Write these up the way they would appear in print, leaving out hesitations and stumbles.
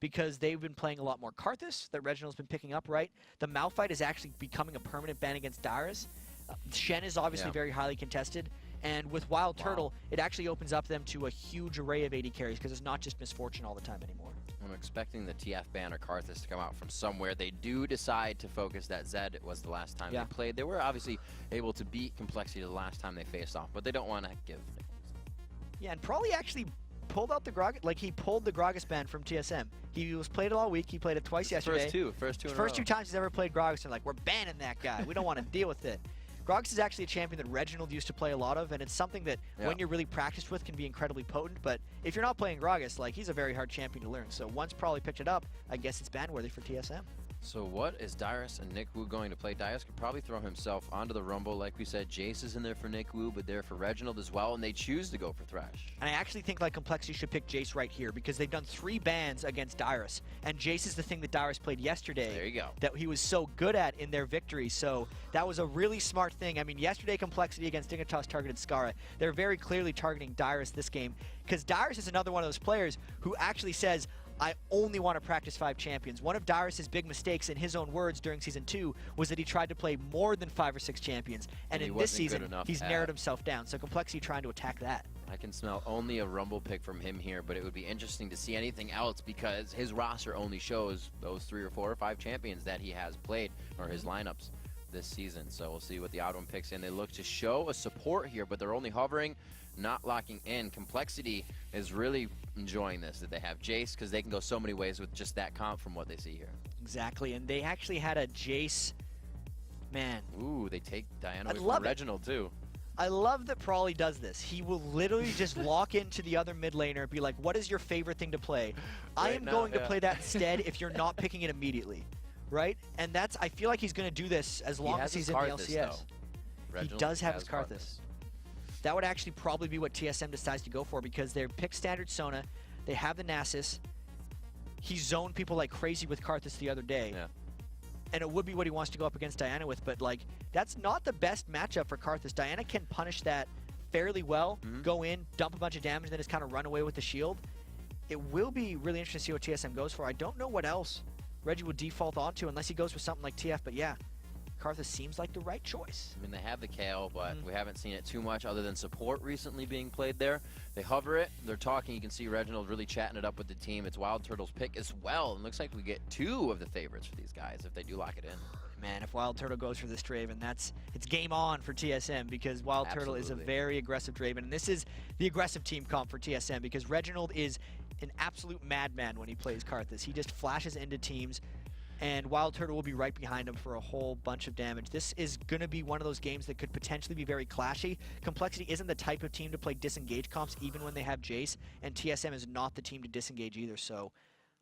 because they've been playing a lot more Karthus that Reginald's been picking up, right? The Malphite is actually becoming a permanent ban against Dyrus. Shen is obviously very highly contested. And with Wild Turtle, it actually opens up them to a huge array of AD carries because it's not just Misfortune all the time anymore. I'm expecting the TF ban or Karthus to come out from somewhere. They do decide to focus that Zed. It was the last time they played. They were obviously able to beat Complexity the last time they faced off, but they don't want to give. Yeah, and probably actually pulled out the Gragas, like he pulled the Gragas ban from TSM. He was played it all week. He played it twice yesterday. First two times he's ever played Gragas, and like, we're banning that guy. We don't want to deal with it. Gragas is actually a champion that Reginald used to play a lot of, and it's something that when you're really practiced with can be incredibly potent, but if you're not playing Gragas, like, he's a very hard champion to learn. So once probably picked it up, I guess it's ban-worthy for TSM. So what is Dyrus and Nick Wu going to play? Dyrus could probably throw himself onto the Rumble. Like we said, Jace is in there for Nick Wu, but there for Reginald as well, and they choose to go for Thresh. And I actually think like Complexity should pick Jace right here because they've done 3 bans against Dyrus, and Jace is the thing that Dyrus played yesterday. There you go. That he was so good at in their victory, so that was a really smart thing. I mean, yesterday Complexity against Dignitas targeted Skara. They're very clearly targeting Dyrus this game because Dyrus is another one of those players who actually says, I only want to practice 5 champions. One of Dyrus' big mistakes, in his own words, during Season 2 was that he tried to play more than 5 or 6 champions. And in this season, he's narrowed himself down. So Complexity trying to attack that. I can smell only a Rumble pick from him here, but it would be interesting to see anything else because his roster only shows those 3 or 4 or 5 champions that he has played, or his lineups this season. So we'll see what the odd one picks in. They look to show a support here, but they're only hovering, not locking in. Complexity is really enjoying this, that they have Jace, because they can go so many ways with just that comp from what they see here. Exactly, and they actually had a Jace, man. Ooh, they take Diana away from Reginald too. I love that Prawley does this. He will literally just lock into the other mid laner and be like, what is your favorite thing to play? I am going to play that instead if you're not picking it immediately, right? And that's, I feel like he's going to do this as long as he's in the LCS. He does have his Karthus. That would actually probably be what TSM decides to go for because they pick standard Sona, they have the Nasus. He zoned people like crazy with Karthus the other day. And it would be what he wants to go up against Diana with, but like, that's not the best matchup for Karthus. Diana can punish that fairly well, go in, dump a bunch of damage, then just kind of run away with the shield. It will be really interesting to see what TSM goes for. I don't know what else Reggie would default onto unless he goes for something like TF, but yeah. Karthus seems like the right choice. I mean, they have the coL, but we haven't seen it too much other than support recently being played there. They hover it. They're talking. You can see Reginald really chatting it up with the team. It's Wild Turtle's pick as well. And looks like we get 2 of the favorites for these guys if they do lock it in. Man, if Wild Turtle goes for this Draven, it's game on for TSM because Wild Turtle is a very aggressive Draven. And this is the aggressive team comp for TSM because Reginald is an absolute madman when he plays Karthus. He just flashes into teams. And Wild Turtle will be right behind him for a whole bunch of damage. This is going to be one of those games that could potentially be very clashy. Complexity isn't the type of team to play disengage comps even when they have Jace, and TSM is not the team to disengage either, so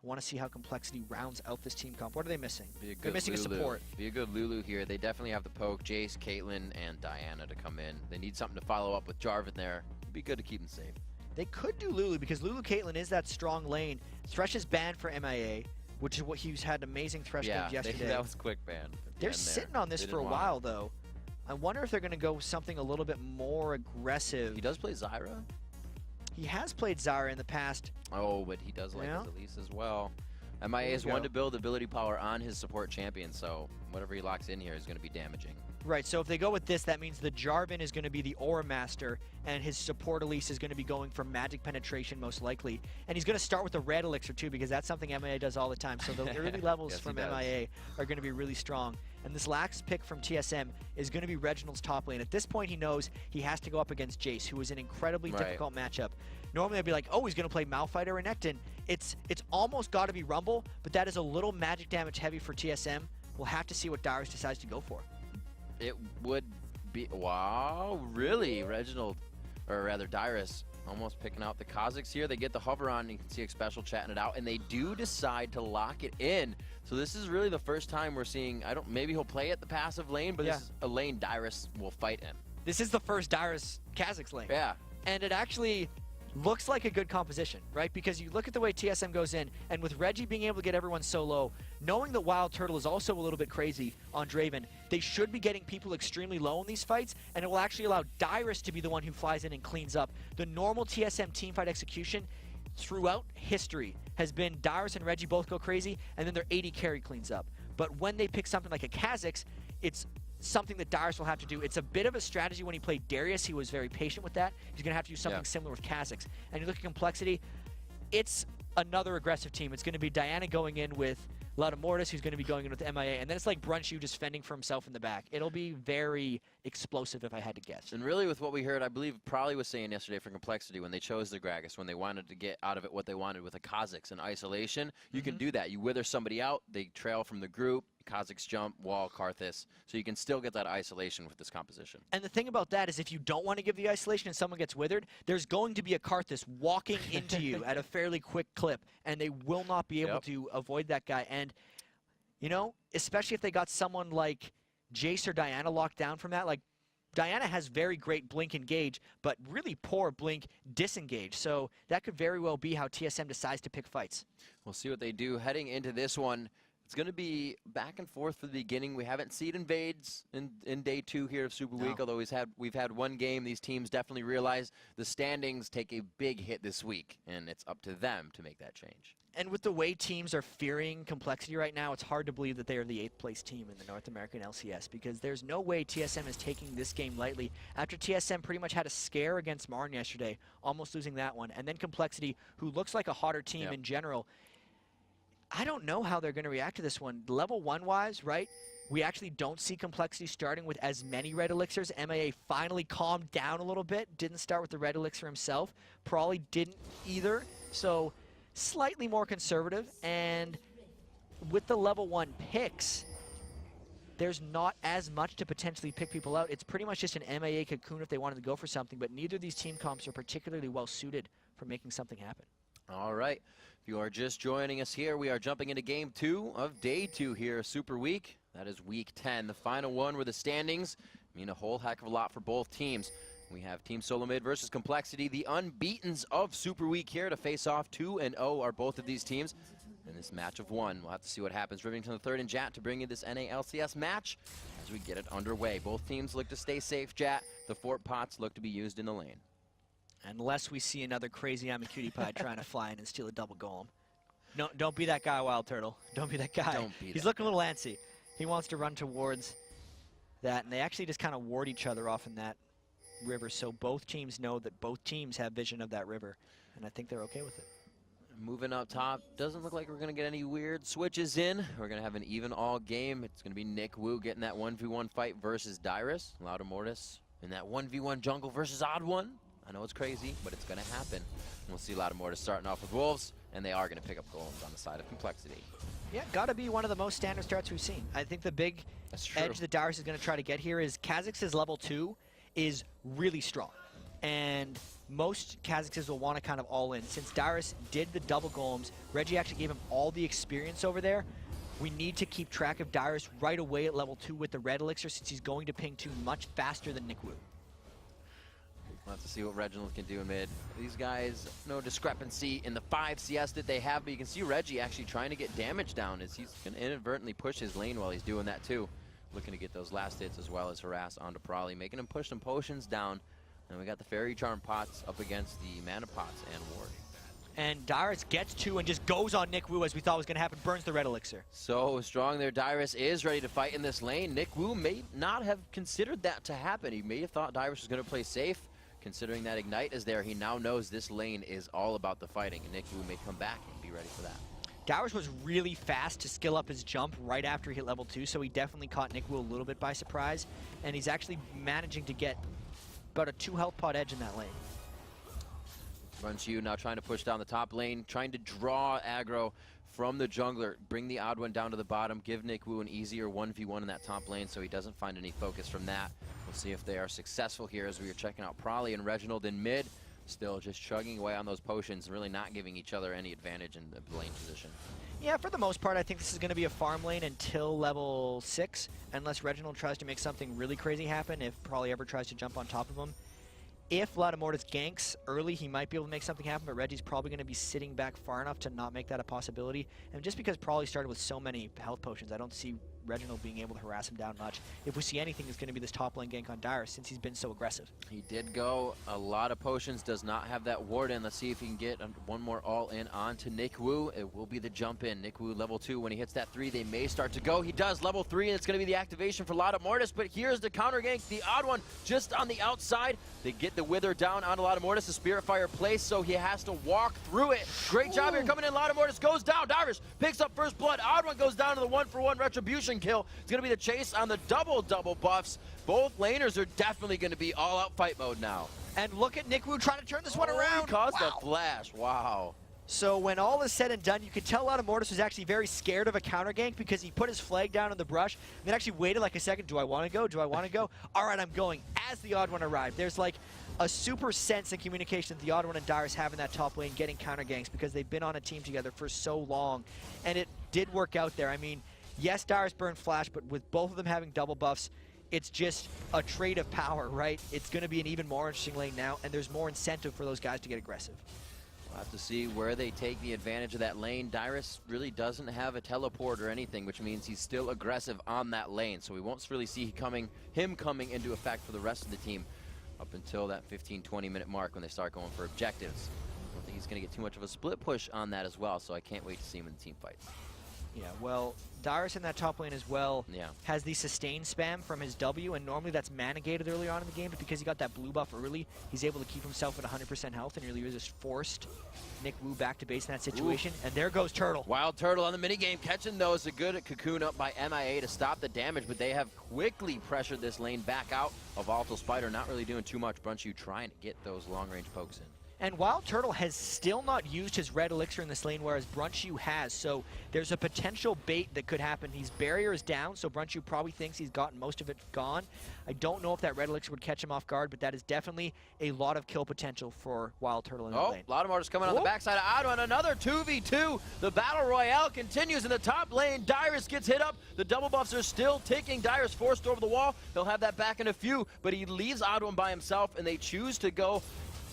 I want to see how Complexity rounds out this team comp. What are they missing? They're missing a support. Be a good Lulu here. They definitely have the poke, Jace, Caitlyn, and Diana to come in. They need something to follow up with Jarvan there. It'd be good to keep them safe. They could do Lulu because Lulu Caitlyn is that strong lane. Thresh is banned for MIA. Which is what he's had amazing Thresh games yesterday. That was quick ban. They're sitting on this for a while, though. I wonder if they're going to go something a little bit more aggressive. He does play Zyra? He has played Zyra in the past. Oh, but he does like his Elise as well. MIA is one to build ability power on his support champion, so whatever he locks in here is going to be damaging. Right, so if they go with this, that means the Jarvan is going to be the Aura Master, and his support Elise is going to be going for magic penetration most likely. And he's going to start with the red elixir too, because that's something MIA does all the time. So the early levels from MIA are going to be really strong. And this last pick from TSM is going to be Reginald's top lane. At this point, he knows he has to go up against Jace, who is an incredibly difficult matchup. Normally, I'd be like, oh, he's going to play Malphite or Renekton. It's almost got to be Rumble, but that is a little magic damage heavy for TSM. We'll have to see what Dyrus decides to go for. It would be, wow, really? Reginald, or rather Dyrus, almost picking out the Kazakhs here. They get the hover on, and you can see Xpecial chatting it out, and they do decide to lock it in. So this is really the first time we're seeing, maybe he'll play at the passive lane, but this is a lane Dyrus will fight in. This is the first Dyrus Kazakhs lane. Yeah. And it actually looks like a good composition, right? Because you look at the way TSM goes in, and with Reggie being able to get everyone so low, knowing that Wild Turtle is also a little bit crazy on Draven, they should be getting people extremely low in these fights, and it will actually allow Dyrus to be the one who flies in and cleans up. The normal TSM teamfight execution, throughout history has been Darius and Reggie both go crazy, and then their AD carry cleans up. But when they pick something like a Kha'Zix, it's something that Darius will have to do. It's a bit of a strategy. When he played Darius, he was very patient with that. He's going to have to do something similar with Kha'Zix. And you look at complexity, it's another aggressive team. It's going to be Diana going in with Mortis, who's going to be going in with MIA, and then it's like Brunshu just fending for himself in the back. It'll be very explosive if I had to guess. And really with what we heard, I believe Probably was saying yesterday for complexity when they chose the Gragas, when they wanted to get out of it what they wanted with a Kha'Zix in isolation, you can do that. You wither somebody out, they trail from the group, Kha'Zix jump, wall, Karthus, so you can still get that isolation with this composition. And the thing about that is if you don't want to give the isolation and someone gets withered, there's going to be a Karthus walking into you at a fairly quick clip, and they will not be able to avoid that guy. And, you know, especially if they got someone like Jace or Diana locked down from that, like, Diana has very great blink engage, but really poor blink disengage. So that could very well be how TSM decides to pick fights. We'll see what they do heading into this one. It's going to be back and forth for the beginning. We haven't seen invades in day 2 here of Super Week, although we've had one game. These teams definitely realize the standings take a big hit this week, and it's up to them to make that change. And with the way teams are fearing complexity right now, it's hard to believe that they are the 8th place team in the North American LCS, because there's no way TSM is taking this game lightly. After TSM pretty much had a scare against Marn yesterday, almost losing that one, and then complexity, who looks like a hotter team in general, I don't know how they're going to react to this one. Level 1-wise, right, we actually don't see complexity starting with as many red elixirs. MIA finally calmed down a little bit, didn't start with the red elixir himself. Probably didn't either, so slightly more conservative. And with the level 1 picks, there's not as much to potentially pick people out. It's pretty much just an MIA cocoon if they wanted to go for something, but neither of these team comps are particularly well suited for making something happen. All right. If you are just joining us here, we are jumping into game 2 of day 2 here, Super Week. That is week 10, the final one where the standings mean a whole heck of a lot for both teams. We have Team Solo Mid versus Complexity, the unbeatens of Super Week here to face off. 2-0 are both of these teams in this match of 1. We'll have to see what happens. Rivington the 3rd and Jat to bring you this NALCS match as we get it underway. Both teams look to stay safe, Jat. The fort pots look to be used in the lane. Unless we see another crazy Cutie-Pie trying to fly in and steal a double golem. No, don't be that guy, Wild Turtle. Don't be that guy. He's looking a little antsy. He wants to run towards that, and they actually just kind of ward each other off in that river, so both teams know that both teams have vision of that river, and I think they're okay with it. Moving up top, doesn't look like we're going to get any weird switches in. We're going to have an even all game. It's going to be Nick Wu getting that 1v1 fight versus Dyrus. Mortis in that 1v1 jungle versus Odd One. I know it's crazy, but it's going to happen. And we'll see Mortis starting off with Wolves, and they are going to pick up golems on the side of Complexity. Yeah, got to be one of the most standard starts we've seen. I think the big edge that Darius is going to try to get here is Kha'Zix's level 2 is really strong. And most Kha'Zixes will want to kind of all in. Since Darius did the double golems, Reggie actually gave him all the experience over there. We need to keep track of Darius right away at level 2 with the red elixir, since he's going to ping 2 much faster than Nick Wu. We'll have to see what Reginald can do in mid. These guys, no discrepancy in the 5 CS that they have, but you can see Reggie actually trying to get damage down as he's going to inadvertently push his lane while he's doing that too. Looking to get those last hits as well as harass onto Probably, making him push some potions down. And we got the Fairy Charm pots up against the Mana pots and Ward. And Dyrus gets 2 and just goes on Nick Wu as we thought was going to happen, burns the red elixir. So strong there. Dyrus is ready to fight in this lane. Nick Wu may not have considered that to happen. He may have thought Dyrus was going to play safe. Considering that Ignite is there, he now knows this lane is all about the fighting, and Nick Wu may come back and be ready for that. Dyrus was really fast to skill up his jump right after he hit level 2, so he definitely caught Nick Wu a little bit by surprise, and he's actually managing to get about a 2 health pot edge in that lane. Brunshu now trying to push down the top lane, trying to draw aggro from the jungler, bring the Odd One down to the bottom, give Nick Wu an easier 1v1 in that top lane so he doesn't find any focus from that. We'll see if they are successful here as we are checking out Probably and Reginald in mid. Still just chugging away on those potions, really not giving each other any advantage in the lane position. Yeah, for the most part, I think this is going to be a farm lane until level 6, unless Reginald tries to make something really crazy happen, if Probably ever tries to jump on top of him. If Mortis ganks early, he might be able to make something happen, but Reggie's probably going to be sitting back far enough to not make that a possibility. And just because Probably started with so many health potions, I don't see Reginald being able to harass him down much. If we see anything, it's going to be this top lane gank on Dyrus since he's been so aggressive. He did go a lot of potions, does not have that Warden. Let's see if he can get one more all-in on to Nick Wu. It will be the jump in. Nick Wu level 2. When he hits that 3, they may start to go. He does level 3, and it's going to be the activation for Lotta Mortis, but here's the counter gank. The odd one just on the outside. They get the Wither down on Lotta Mortis. The Spirit Fire placed, so he has to walk through it. Great job here coming in. Lotta Mortis goes down. Dyrus picks up first blood. Odd one goes down to the 1-for-1 retribution kill. It's going to be the chase on the double buffs. Both laners are definitely going to be all-out fight mode now. And look at Nick Wu trying to turn this one around. He caused a flash. Wow. So when all is said and done, you can tell Lotta Mortis was actually very scared of a counter gank because he put his flag down in the brush and then actually waited like a second. Do I want to go? Do I want to go? All right, I'm going. As the odd one arrived, there's like a super sense and communication that the odd one and Dyrus have in that top lane getting counter ganks because they've been on a team together for so long, and it did work out there. I mean, yes, Dyrus burned flash, but with both of them having double buffs, it's just a trade of power, right? It's going to be an even more interesting lane now, and there's more incentive for those guys to get aggressive. We'll have to see where they take the advantage of that lane. Dyrus really doesn't have a teleport or anything, which means he's still aggressive on that lane. So we won't really see him coming into effect for the rest of the team up until that 15-20 minute mark when they start going for objectives. I don't think he's going to get too much of a split push on that as well, so I can't wait to see him in the team fights. Yeah, well, Dyrus in that top lane as well has the sustain spam from his W, and normally that's mana gated early on in the game, but because he got that blue buff early, he's able to keep himself at 100% health and really just forced Nick Wu back to base in that situation. Ooh. And there goes Turtle. Wild Turtle on the minigame, catching those. A good cocoon up by MIA to stop the damage, but they have quickly pressured this lane back out. A Volatile Spider not really doing too much. Brunchu trying to get those long-range pokes in. And Wild Turtle has still not used his red elixir in this lane, whereas Brunchu has. So there's a potential bait that could happen. His barrier is down, so Brunchu probably thinks he's gotten most of it gone. I don't know if that red elixir would catch him off guard, but that is definitely a lot of kill potential for Wild Turtle in the lane. Lotta Mortis coming on the backside of Odd One. Another 2v2. The Battle Royale continues in the top lane. Dyrus gets hit up. The double buffs are still ticking. Dyrus forced over the wall. He'll have that back in a few, but he leaves Odd One by himself, and they choose to go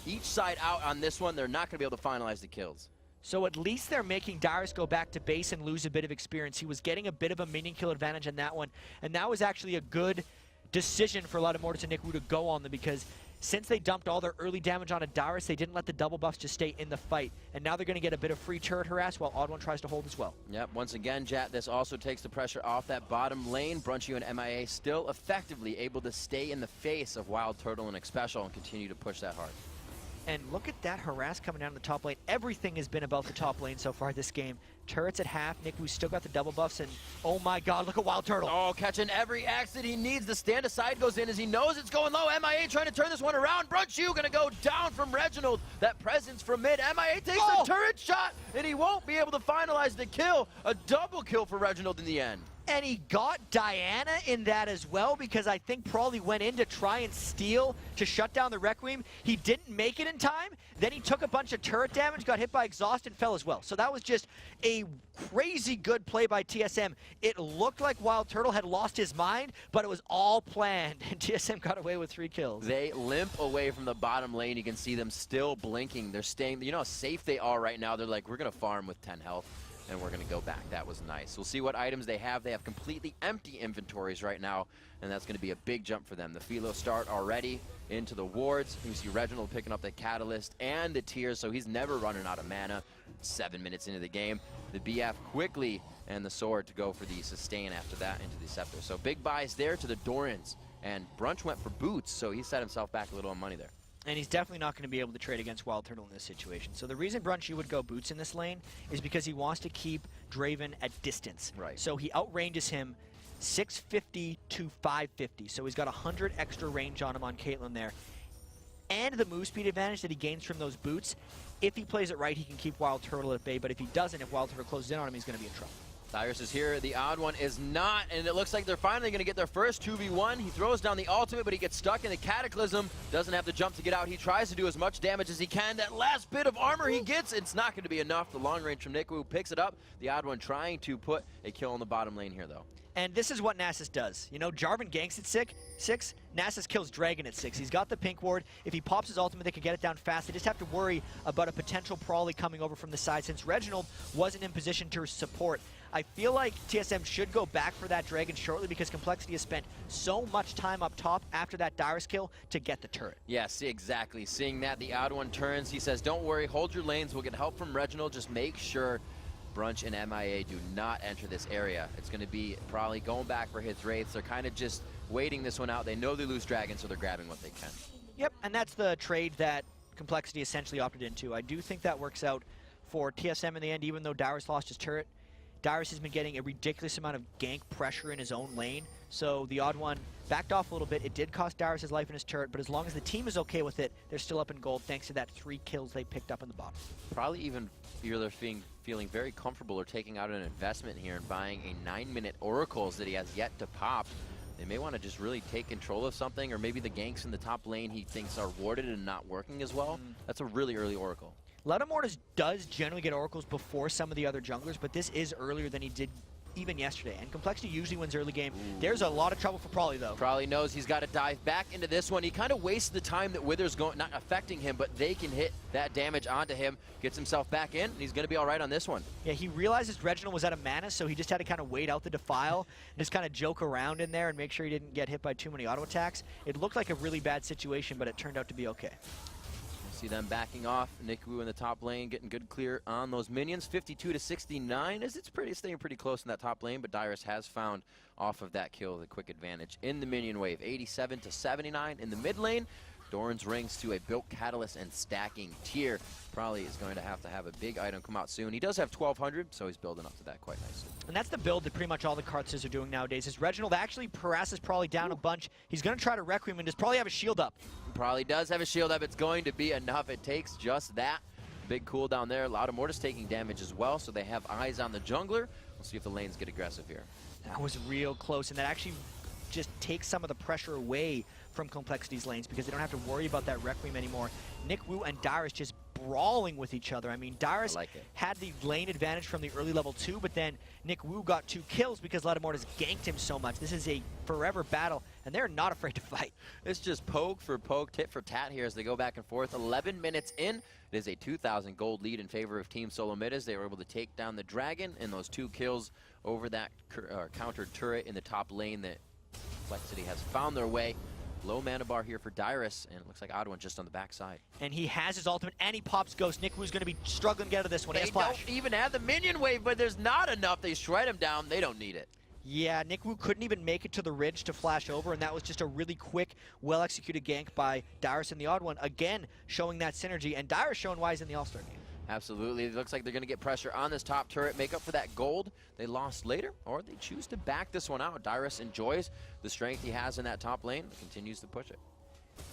each side out on this one. They're not going to be able to finalize the kills. So at least they're making Dyrus go back to base and lose a bit of experience. He was getting a bit of a minion kill advantage on that one, and that was actually a good decision for Lotta Mortis and Nick Wu to go on them, because since they dumped all their early damage onto Dyrus, they didn't let the double buffs just stay in the fight. And now they're going to get a bit of free turret harass while Odd One tries to hold as well. Yep, once again, Jat, this also takes the pressure off that bottom lane. Brunchu and MIA still effectively able to stay in the face of Wild Turtle and Xpecial and continue to push that hard. And look at that harass coming down the top lane. Everything has been about the top lane so far this game. Turrets at half. Nick Wu's still got the double buffs, and oh my god, look at Wild Turtle. Oh, catching every exit he needs. The stand aside goes in as he knows it's going low. MIA trying to turn this one around. Brunchu gonna go down from Reginald. That presence from mid. MIA takes a turret shot, and he won't be able to finalize the kill. A double kill for Reginald in the end. And he got Diana in that as well, because I think probably went in to try and steal to shut down the Requiem. He didn't make it in time. Then he took a bunch of turret damage, got hit by exhaust, and fell as well. So that was just a crazy good play by TSM. It looked like Wild Turtle had lost his mind, but it was all planned, and TSM got away with 3 kills. They limp away from the bottom lane. You can see them still blinking. They're staying, you know how safe they are right now. They're like, we're going to farm with 10 health. And we're going to go back. That was nice. We'll see what items they have. They have completely empty inventories right now, and that's going to be a big jump for them. The Philo start already into the wards. You see Reginald picking up the Catalyst and the Tears, so he's never running out of mana. 7 minutes into the game. The BF quickly and the Sword to go for the sustain after that into the Scepter. So big buys there to the Dorans. And Brunch went for boots, so he set himself back a little on money there. And he's definitely not going to be able to trade against Wild Turtle in this situation. So the reason Brunchu would go boots in this lane is because he wants to keep Draven at distance. Right. So he outranges him 650 to 550. So he's got 100 extra range on him on Caitlyn there. And the move speed advantage that he gains from those boots, if he plays it right, he can keep Wild Turtle at bay. But if he doesn't, if Wild Turtle closes in on him, he's going to be in trouble. Dyrus is here, the Odd One is not, and it looks like they're finally going to get their first 2v1. He throws down the ultimate, but he gets stuck in the Cataclysm. Doesn't have the jump to get out. He tries to do as much damage as he can. That last bit of armor he gets, it's not going to be enough. The long range from Nick Wu picks it up. The Odd One trying to put a kill on the bottom lane here, though. And this is what Nasus does. You know, Jarvan ganks at 6, Nasus kills Dragon at 6. He's got the pink ward. If he pops his ultimate, they can get it down fast. They just have to worry about a potential Prawley coming over from the side since Reginald wasn't in position to support. I feel like TSM should go back for that Dragon shortly because Complexity has spent so much time up top after that Dyrus kill to get the turret. Yes, exactly. Seeing that, the odd one turns. He says, don't worry, hold your lanes. We'll get help from Reginald. Just make sure Brunch and MIA do not enter this area. It's going to be probably going back for his Wraiths. They're kind of just waiting this one out. They know they lose Dragon, so they're grabbing what they can. Yep, and that's the trade that Complexity essentially opted into. I do think that works out for TSM in the end, even though Dyrus lost his turret. Dyrus has been getting a ridiculous amount of gank pressure in his own lane, so the odd one backed off a little bit. It did cost Dyrus his life in his turret, but as long as the team is okay with it, they're still up in gold thanks to that 3 kills they picked up in the bottom. Probably even either feeling very comfortable or taking out an investment here and buying a 9-minute Oracles that he has yet to pop. They may want to just really take control of something, or maybe the ganks in the top lane he thinks are warded and not working as well. That's a really early Oracle. Lattimore does generally get Oracles before some of the other junglers, but this is earlier than he did even yesterday. And Complexity usually wins early game. Ooh. There's a lot of trouble for Prawley, though. Prawley knows he's got to dive back into this one. He kind of wastes the time that Wither's not affecting him, but they can hit that damage onto him, gets himself back in, and he's going to be all right on this one. Yeah, he realizes Reginald was out of mana, so he just had to kind of wait out the Defile and just kind of joke around in there and make sure he didn't get hit by too many auto attacks. It looked like a really bad situation, but it turned out to be okay. See them backing off. Nick Wu in the top lane getting good clear on those minions. 52 to 69 as it's staying pretty close in that top lane, but Dyrus has found off of that kill the quick advantage in the minion wave. 87 to 79 in the mid lane. Doran's rings to a built catalyst and stacking tier. Probably is going to have a big item come out soon. He does have 1200, so he's building up to that quite nicely. And that's the build that pretty much all the Karthus are doing nowadays. Is Reginald actually harasses Prawley down a bunch. He's going to try to Requiem and does probably have a shield up. Probably does have a shield up. It's going to be enough. It takes just that. Big cooldown there. Lattimore taking damage as well, so they have eyes on the jungler. We'll see if the lanes get aggressive here. That was real close, and that actually just takes some of the pressure away from Complexity's lanes because they don't have to worry about that Requiem anymore. Nick Wu and Dyrus just brawling with each other. I mean, Dyrus had the lane advantage from the early level 2, but then Nick Wu got 2 kills because Lattimore has ganked him so much. This is a forever battle, and they're not afraid to fight. It's just poke for poke, tit for tat here as they go back and forth. 11 minutes in, it is a 2,000 gold lead in favor of Team Solo Mid as they were able to take down the Dragon and those 2 kills over that countered turret in the top lane that Complexity has found their way. Low mana bar here for Dyrus, and it looks like Oddone just on the backside. And he has his ultimate, and he pops Ghost. Nick Wu's going to be struggling to get out of this one. They don't even have the minion wave, but there's not enough. They shred him down. They don't need it. Yeah, Nick Wu couldn't even make it to the ridge to flash over, and that was just a really quick, well-executed gank by Dyrus and the Odd One. Again, showing that synergy, and Dyrus showing why he's in the All-Star game. Absolutely. It looks like they're going to get pressure on this top turret, make up for that gold they lost later, or they choose to back this one out. Dyrus enjoys the strength he has in that top lane, continues to push it.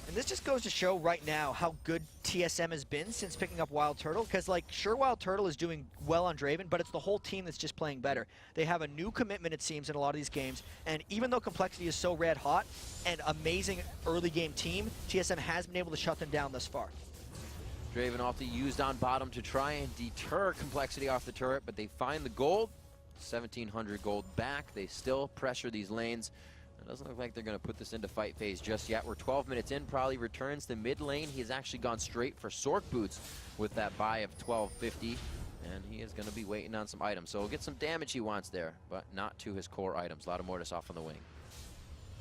And this just goes to show right now how good TSM has been since picking up Wild Turtle, because, like, sure, Wild Turtle is doing well on Draven, but it's the whole team that's just playing better. They have a new commitment, it seems, in a lot of these games, and even though Complexity is so red hot and amazing early game team, TSM has been able to shut them down thus far. Draven ulti used on bottom to try and deter Complexity off the turret, but they find the gold. 1,700 gold back. They still pressure these lanes. It doesn't look like they're going to put this into fight phase just yet. We're 12 minutes in. Probably returns to mid lane. He's actually gone straight for Sork Boots with that buy of 1250. And he is going to be waiting on some items. So he'll get some damage he wants there, but not to his core items. Lattimortis off on the wing.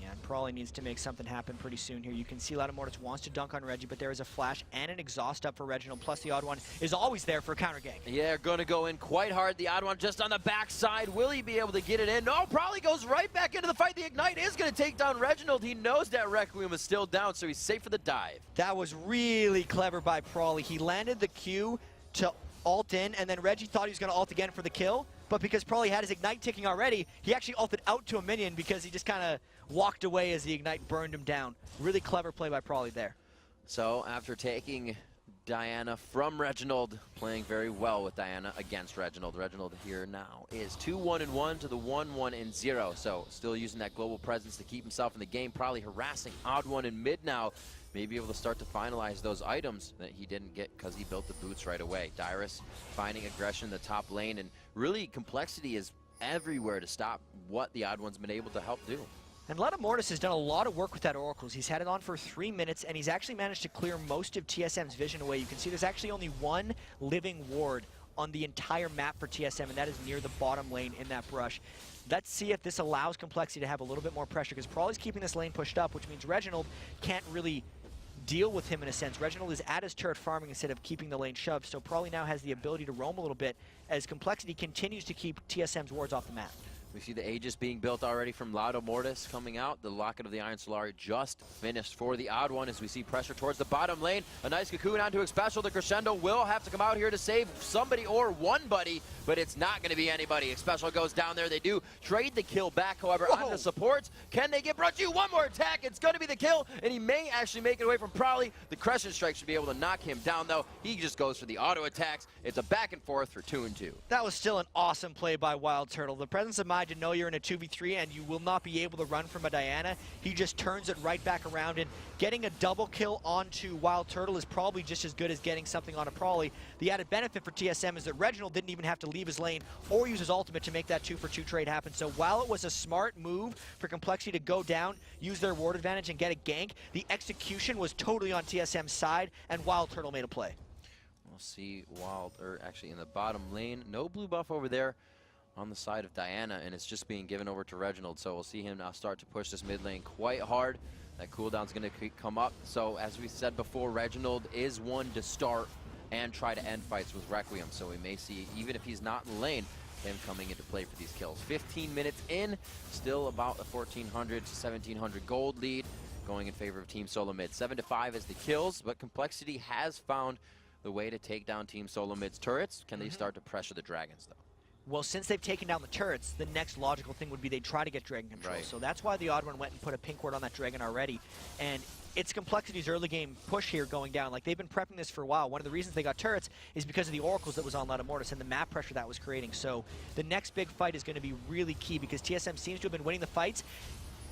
Yeah, and probably needs to make something happen pretty soon here. You can see Lattimortis wants to dunk on Reggie, but there is a flash and an exhaust up for Reginald, plus the Odd One is always there for a counter gank. Yeah, going to go in quite hard. The Odd One just on the backside. Will he be able to get it in? No, probably goes right back into the fight. The Ignite is going to take down Reginald. He knows that Requiem is still down, so he's safe for the dive. That was really clever by Prawley. He landed the Q to ult in, and then Reggie thought he was going to ult again for the kill, but because Prawley had his Ignite ticking already, he actually ulted out to a minion because he just kind of walked away as the Ignite burned him down. Really clever play by Prawley there. So after taking Diana from Reginald, playing very well with Diana against Reginald. Reginald here now is 2-1-1 to the 1-1-0. So still using that global presence to keep himself in the game, probably harassing Odd One in mid now. Maybe able to start to finalize those items that he didn't get because he built the boots right away. Dyrus finding aggression in the top lane, and really Complexity is everywhere to stop what the Odd One's been able to help do. And Mortis has done a lot of work with that Oracles. He's had it on for 3 minutes, and he's actually managed to clear most of TSM's vision away. You can see there's actually only one living ward on the entire map for TSM, and that is near the bottom lane in that brush. Let's see if this allows Complexity to have a little bit more pressure, because Prawley's keeping this lane pushed up, which means Reginald can't really deal with him in a sense. Reginald is at his turret farming instead of keeping the lane shoved, so Prawley now has the ability to roam a little bit as Complexity continues to keep TSM's wards off the map. We see the Aegis being built already from Mortis coming out. The Locket of the Iron Solari just finished for the Odd One as we see pressure towards the bottom lane. A nice cocoon onto Xpecial. The Crescendo will have to come out here to save somebody or one buddy, but it's not going to be anybody. Xpecial goes down there. They do trade the kill back, however, on the supports. Can they get Brunchu? One more attack. It's going to be the kill, and he may actually make it away from Prawley. The Crescent Strike should be able to knock him down, though. He just goes for the auto attacks. It's a back and forth for 2 and 2. That was still an awesome play by Wild Turtle. The presence of mind to know you're in a 2v3 and you will not be able to run from a Diana. He just turns it right back around, and getting a double kill onto Wild Turtle is probably just as good as getting something on a Prawley. The added benefit for TSM is that Reginald didn't even have to leave his lane or use his ultimate to make that 2-for-2 trade happen. So while it was a smart move for Complexity to go down, use their ward advantage and get a gank, the execution was totally on TSM's side, and Wild Turtle made a play. We'll see actually in the bottom lane. No blue buff over there on the side of Diana, and it's just being given over to Reginald. So we'll see him now start to push this mid lane quite hard. That cooldown's going to come up. So as we said before, Reginald is one to start and try to end fights with Requiem. So we may see, even if he's not in the lane, him coming into play for these kills. 15 minutes in, still about a 1,400 to 1,700 gold lead going in favor of Team Solo Mid. 7-5 is the kills, but Complexity has found the way to take down Team Solo Mid's turrets. Can they start to pressure the Dragons, though? Well, since they've taken down the turrets, the next logical thing would be they try to get Dragon control. Right. So that's why the Odd One went and put a pink ward on that Dragon already. And it's Complexity's early game push here going down. Like, they've been prepping this for a while. One of the reasons they got turrets is because of the Oracles that was on Mortis and the map pressure that was creating. So the next big fight is going to be really key because TSM seems to have been winning the fights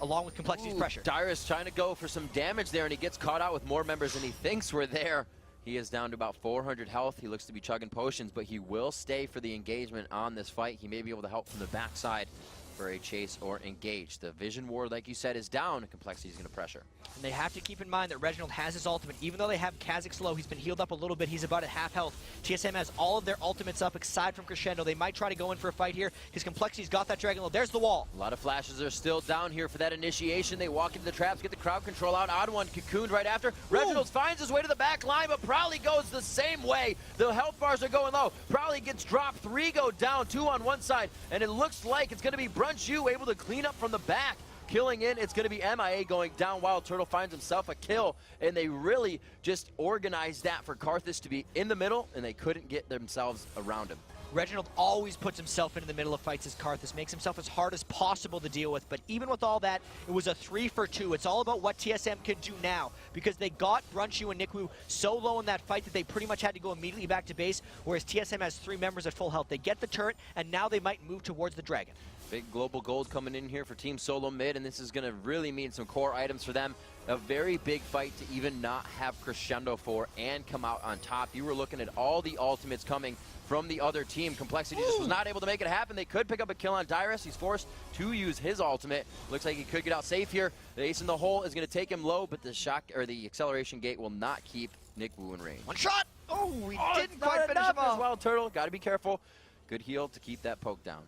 along with Complexity's pressure. Dyrus trying to go for some damage there, and he gets caught out with more members than he thinks were there. He is down to about 400 health. He looks to be chugging potions, but he will stay for the engagement on this fight. He may be able to help from the backside for a chase or engage. The Vision Ward, like you said, is down. Complexity is going to pressure. And they have to keep in mind that Reginald has his ultimate. Even though they have Kha'Zix low, he's been healed up a little bit. He's about at half health. TSM has all of their ultimates up aside from Crescendo. They might try to go in for a fight here because Complexity's got that Dragon low. There's the wall. A lot of flashes are still down here for that initiation. They walk into the traps, get the crowd control out. Odd One cocooned right after. Reginald finds his way to the back line, but Prawley goes the same way. The health bars are going low. Prawley gets dropped. 3 go down, 2 on one side, and it looks like it's going to be Brunchu able to clean up from the back. Killing in, it's going to be MIA going down. Wild Turtle finds himself a kill, and they really just organized that for Karthus to be in the middle, and they couldn't get themselves around him. Reginald always puts himself into the middle of fights as Karthus, makes himself as hard as possible to deal with, but even with all that, it was a 3-for-2. It's all about what TSM can do now, because they got Brunchu and Nikwu so low in that fight that they pretty much had to go immediately back to base, whereas TSM has 3 members at full health. They get the turret, and now they might move towards the Dragon. Big global gold coming in here for Team Solo Mid, and this is going to really mean some core items for them. A very big fight to even not have Crescendo for and come out on top. You were looking at all the ultimates coming from the other team. Complexity just was not able to make it happen. They could pick up a kill on Dyrus. He's forced to use his ultimate. Looks like he could get out safe here. The ace in the hole is going to take him low, but the shock or the acceleration gate will not keep Nikwu in range. One shot! Oh, we didn't quite finish him off. Wild Turtle, got to be careful. Good heal to keep that poke down.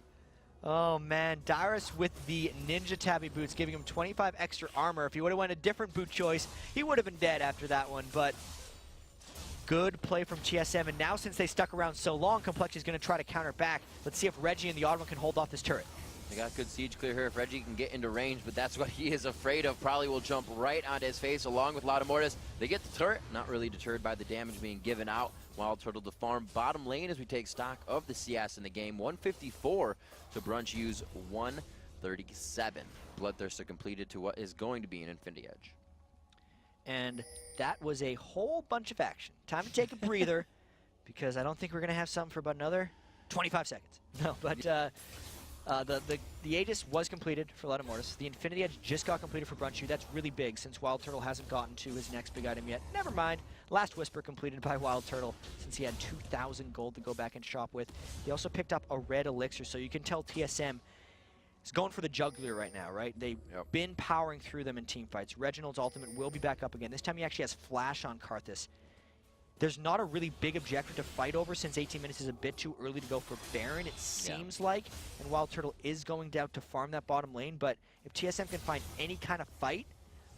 Oh man, Dyrus with the Ninja Tabby boots, giving him 25 extra armor. If he would have went a different boot choice, he would have been dead after that one, but good play from TSM. And now since they stuck around so long, Complexity's going to try to counter back. Let's see if Reggie and the Odd One can hold off this turret. They got good siege clear here if Reggie can get into range, but that's what he is afraid of. Probably will jump right onto his face along with Mortis. They get the turret, not really deterred by the damage being given out. Wild Turtle to farm bottom lane as we take stock of the CS in the game. 154 to Brunchu's 137. Bloodthirster completed to what is going to be an Infinity Edge. And that was a whole bunch of action. Time to take a breather because I don't think we're going to have something for about another 25 seconds. No, but The Aegis was completed for Mortis. The Infinity Edge just got completed for Brunchu. That's really big since Wild Turtle hasn't gotten to his next big item yet. Never mind. Last Whisper completed by Wild Turtle since he had 2,000 gold to go back and shop with. He also picked up a red elixir, so you can tell TSM is going for the jugular right now, right? They've been powering through them in team fights. Reginald's ultimate will be back up again. This time he actually has Flash on Karthus. There's not a really big objective to fight over since 18 minutes is a bit too early to go for Baron, it seems like. And Wild Turtle is going down to farm that bottom lane, but if TSM can find any kind of fight,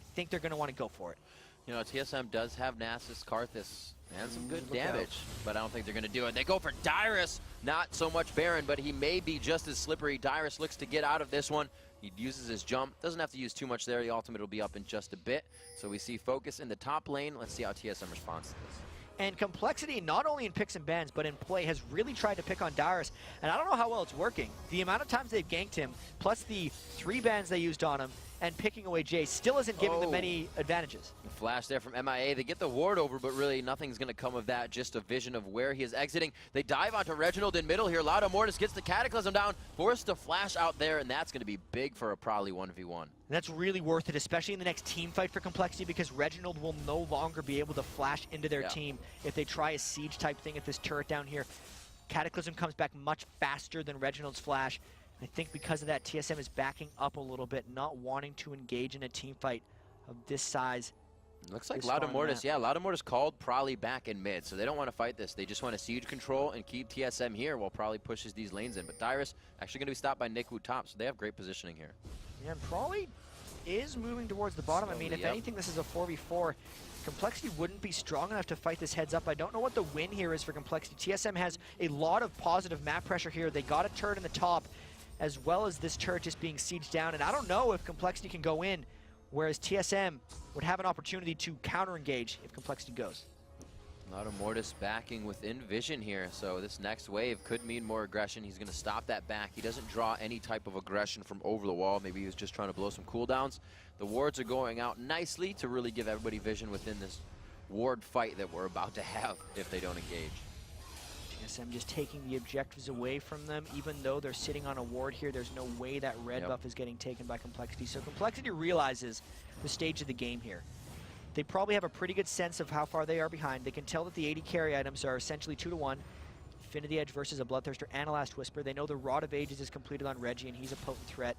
I think they're going to want to go for it. You know, TSM does have Nasus, Karthus, and some good damage, but I don't think they're going to do it. They go for Dyrus, not so much Baron, but he may be just as slippery. Dyrus looks to get out of this one. He uses his jump. Doesn't have to use too much there. The ultimate will be up in just a bit. So we see Focus in the top lane. Let's see how TSM responds to this. And Complexity, not only in picks and bans, but in play, has really tried to pick on Dyrus. And I don't know how well it's working. The amount of times they've ganked him, plus the 3 bans they used on him, and picking away Jay still isn't giving them any advantages. The flash there from MIA. They get the ward over, but really nothing's going to come of that. Just a vision of where he is exiting. They dive onto Reginald in middle here. Mortis gets the Cataclysm down, forced to flash out there, and that's going to be big for a probably 1v1. And that's really worth it, especially in the next team fight for Complexity, because Reginald will no longer be able to flash into their team if they try a siege type thing at this turret down here. Cataclysm comes back much faster than Reginald's flash. I think because of that, TSM is backing up a little bit, not wanting to engage in a team fight of this size. Looks like Mortis, Mortis called Prolly back in mid, so they don't want to fight this. They just want to siege control and keep TSM here while Prolly pushes these lanes in. But Dyrus actually going to be stopped by Nick Wu top, so they have great positioning here. Yeah, and Prolly is moving towards the bottom. Slowly, I mean, if anything, this is a 4v4. Complexity wouldn't be strong enough to fight this heads up. I don't know what the win here is for Complexity. TSM has a lot of positive map pressure here. They got a turret in the top, as well as this turret just being sieged down. And I don't know if Complexity can go in, whereas TSM would have an opportunity to counter-engage if Complexity goes. Mortis backing within vision here, so this next wave could mean more aggression. He's going to stop that back. He doesn't draw any type of aggression from over the wall. Maybe he was just trying to blow some cooldowns. The wards are going out nicely to really give everybody vision within this ward fight that we're about to have if they don't engage. TSM just taking the objectives away from them. Even though they're sitting on a ward here, there's no way that red buff is getting taken by Complexity. So Complexity realizes the stage of the game here. They probably have a pretty good sense of how far they are behind. They can tell that the 80 carry items are essentially 2-to-1. Infinity Edge versus a Bloodthirster and a Last Whisper. They know the Rod of Ages is completed on Reggie, and he's a potent threat.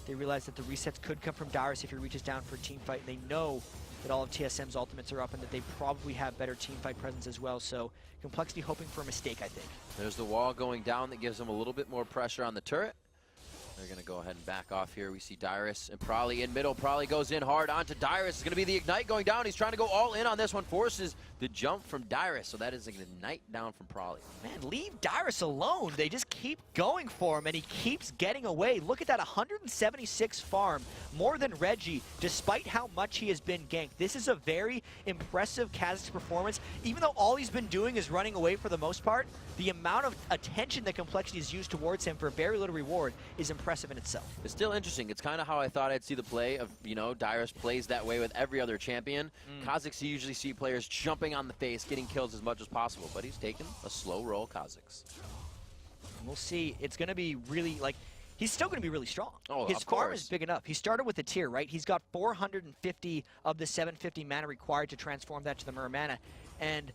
They realize that the resets could come from Dyrus if he reaches down for a team fight. They know that all of TSM's ultimates are up and that they probably have better team fight presence as well. So Complexity hoping for a mistake, I think. There's the wall going down that gives them a little bit more pressure on the turret. They're going to go ahead and back off here. We see Dyrus and Prolly in middle. Prolly goes in hard onto Dyrus. It's going to be the Ignite going down. He's trying to go all in on this one. Forces the jump from Dyrus. So that is an Ignite down from Prolly. Man, leave Dyrus alone. They just keep going for him, and he keeps getting away. Look at that, 176 farm, more than Reggie, despite how much he has been ganked. This is a very impressive Kha'Zix performance. Even though all he's been doing is running away for the most part, the amount of attention that Complexity has used towards him for very little reward is impressive in itself. It's still interesting. It's kind of how I thought I'd see the play of, you know, Dyrus plays that way with every other champion. Kha'Zix, you usually see players jumping on the face, getting kills as much as possible, but he's taken a slow roll Kha'Zix. We'll see. It's going to be really, like, he's still going to be really strong. Oh, his farm is big enough. He started with the tier, right? He's got 450 of the 750 mana required to transform that to the Mirror Mana. And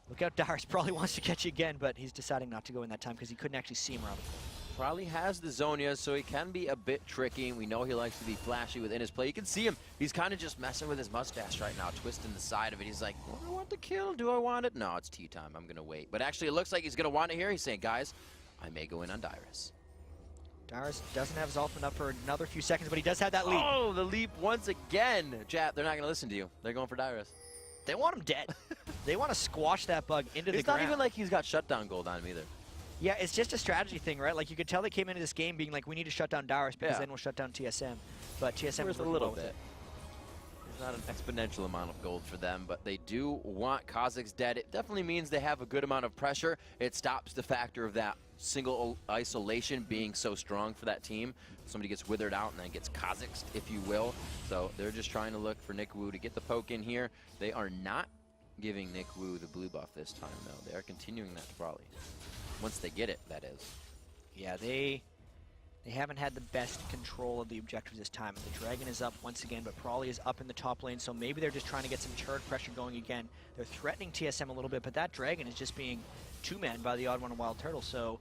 look out, Dyrus probably wants to catch you again, but he's deciding not to go in that time because he couldn't actually see him around the corner. Probably has the Zhonya, so he can be a bit tricky. We know he likes to be flashy within his play. You can see him. He's kind of just messing with his mustache right now, twisting the side of it. He's like, well, I want the kill. Do I want it? No, it's tea time. I'm going to wait. But actually, it looks like he's going to want it here. He's saying, guys, I may go in on Dyrus. Dyrus doesn't have his ultimate up for another few seconds, but he does have that leap. Oh, the leap once again. Chat, they're not going to listen to you. They're going for Dyrus. They want him dead. They want to squash that bug into the ground. It's not even like he's got shutdown gold on him either. Yeah, it's just a strategy thing, right? Like, you could tell they came into this game being like, we need to shut down Dyrus because then we'll shut down TSM. But TSM was a little bit. There's not an exponential amount of gold for them, but they do want Kha'Zix dead. It definitely means they have a good amount of pressure. It stops the factor of that single isolation being so strong for that team. Somebody gets withered out and then gets Kha'Zix'd, if you will. So they're just trying to look for Nick Wu to get the poke in here. They are not giving Nick Wu the blue buff this time, though. They are continuing that to Prolly. Once they get it, that is. Yeah, they They haven't had the best control of the objectives this time. And the Dragon is up once again, but Prawley is up in the top lane, so maybe they're just trying to get some turret pressure going again. They're threatening TSM a little bit, but that Dragon is just being two-manned by the Odd One and Wild Turtle, so,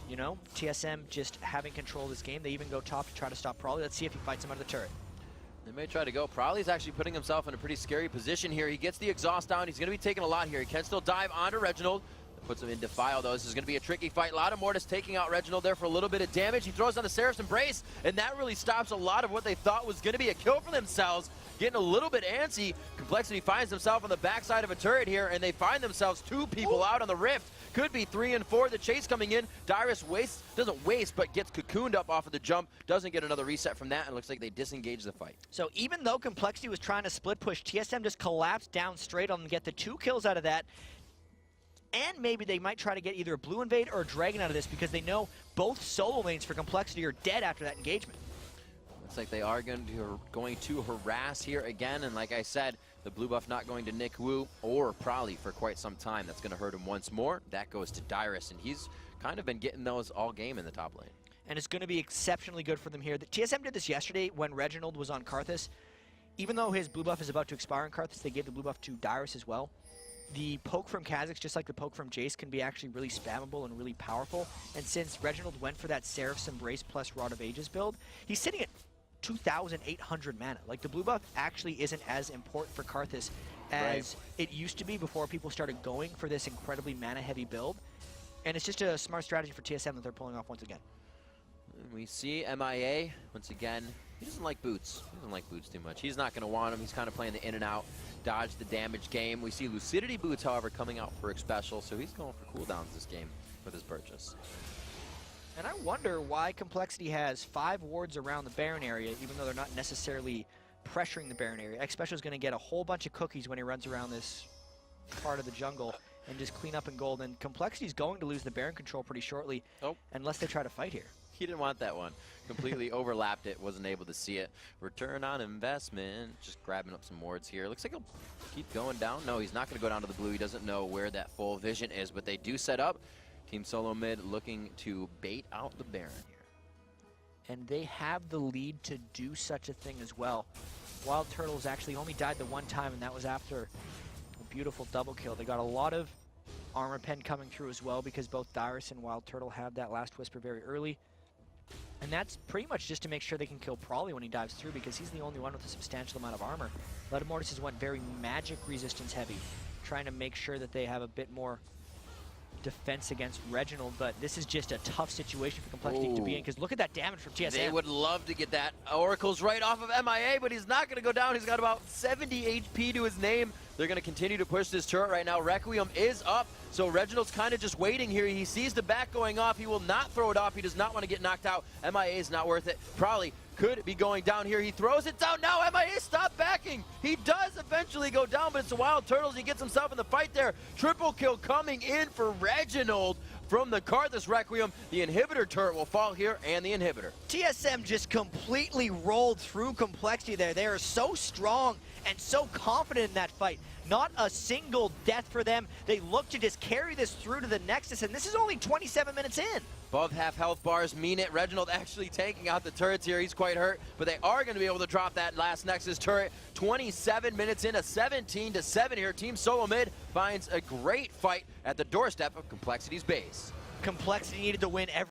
you know, TSM just having control of this game. They even go top to try to stop Prawley. Let's see if he fights him out of the turret. They may try to go. Prawley's actually putting himself in a pretty scary position here. He gets the exhaust down. He's going to be taking a lot here. He can still dive onto Reginald. Puts him in Defile, though. This is going to be a tricky fight. A lot of Mortis taking out Reginald there for a little bit of damage. He throws on the Seraph's Embrace, and that really stops a lot of what they thought was going to be a kill for themselves. Getting a little bit antsy. Complexity finds himself on the backside of a turret here, and they find themselves two people out on the Rift. Could be 3 and 4. The chase coming in. Dyrus doesn't waste, but gets cocooned up off of the jump. Doesn't get another reset from that, and looks like they disengage the fight. So even though Complexity was trying to split push, TSM just collapsed down straight on them and get the 2 kills out of that. And maybe they might try to get either a Blue Invade or a Dragon out of this because they know both solo lanes for Complexity are dead after that engagement. Looks like they are going to harass here again, and like I said, the blue buff not going to Nick Wu or Prawley for quite some time. That's going to hurt him once more. That goes to Dyrus, and he's kind of been getting those all game in the top lane. And it's going to be exceptionally good for them here. The TSM did this yesterday when Reginald was on Karthus. Even though his blue buff is about to expire on Karthus, they gave the blue buff to Dyrus as well. The poke from Kha'Zix, just like the poke from Jace, can be actually really spammable and really powerful. And since Reginald went for that Seraph's Embrace plus Rod of Ages build, he's sitting at 2,800 mana. Like, the blue buff actually isn't as important for Karthus as it used to be before people started going for this incredibly mana-heavy build. And it's just a smart strategy for TSM that they're pulling off once again. And we see MIA, once again, he doesn't like boots. He doesn't like boots too much. He's not going to want them. He's kind of playing the in and out, dodge the damage game. We see Lucidity boots, however, coming out for special, so he's going for cooldowns this game with his purchase. And I wonder why Complexity has 5 wards around the Baron area, even though they're not necessarily pressuring the Baron area. X-Special is going to get a whole bunch of cookies when he runs around this part of the jungle and just clean up in gold. And Complexity is going to lose the Baron control pretty shortly, unless they try to fight here. He didn't want that one. Completely overlapped it, wasn't able to see it. Return on investment, just grabbing up some wards here. Looks like he'll keep going down. No, he's not going to go down to the blue. He doesn't know where that full vision is, but they do set up. Team Solo Mid looking to bait out the Baron here. And they have the lead to do such a thing as well. Wild Turtles actually only died the one time, and that was after a beautiful double kill. They got a lot of armor pen coming through as well because both Dyrus and Wild Turtle have that last whisper very early. And that's pretty much just to make sure they can kill Prawley when he dives through because he's the only one with a substantial amount of armor. Mortis has went very magic resistance heavy, trying to make sure that they have a bit more defense against Reginald, but this is just a tough situation for Complexity to be in because look at that damage from TSM. They would love to get that. Oracle's right off of MIA, but he's not going to go down. He's got about 70 HP to his name. They're going to continue to push this turret right now. Requiem is up, so Reginald's kind of just waiting here. He sees the back going off. He will not throw it off. He does not want to get knocked out. MIA is not worth it. Probably could be going down here. He throws it down. Now MIA, stop backing. He does eventually go down, but it's the Wild Turtles. He gets himself in the fight there. Triple kill coming in for Reginald from the Karthus Requiem. The inhibitor turret will fall here, and the inhibitor. TSM just completely rolled through Complexity there. They are so strong and so confident in that fight. Not a single death for them. They look to just carry this through to the Nexus, and this is only 27 minutes in. Above half health bars mean it. Reginald actually taking out the turrets here. He's quite hurt, but they are going to be able to drop that last Nexus turret. 27 minutes in, a 17-7 here. Team Solo Mid finds a great fight at the doorstep of Complexity's base. Complexity needed to win every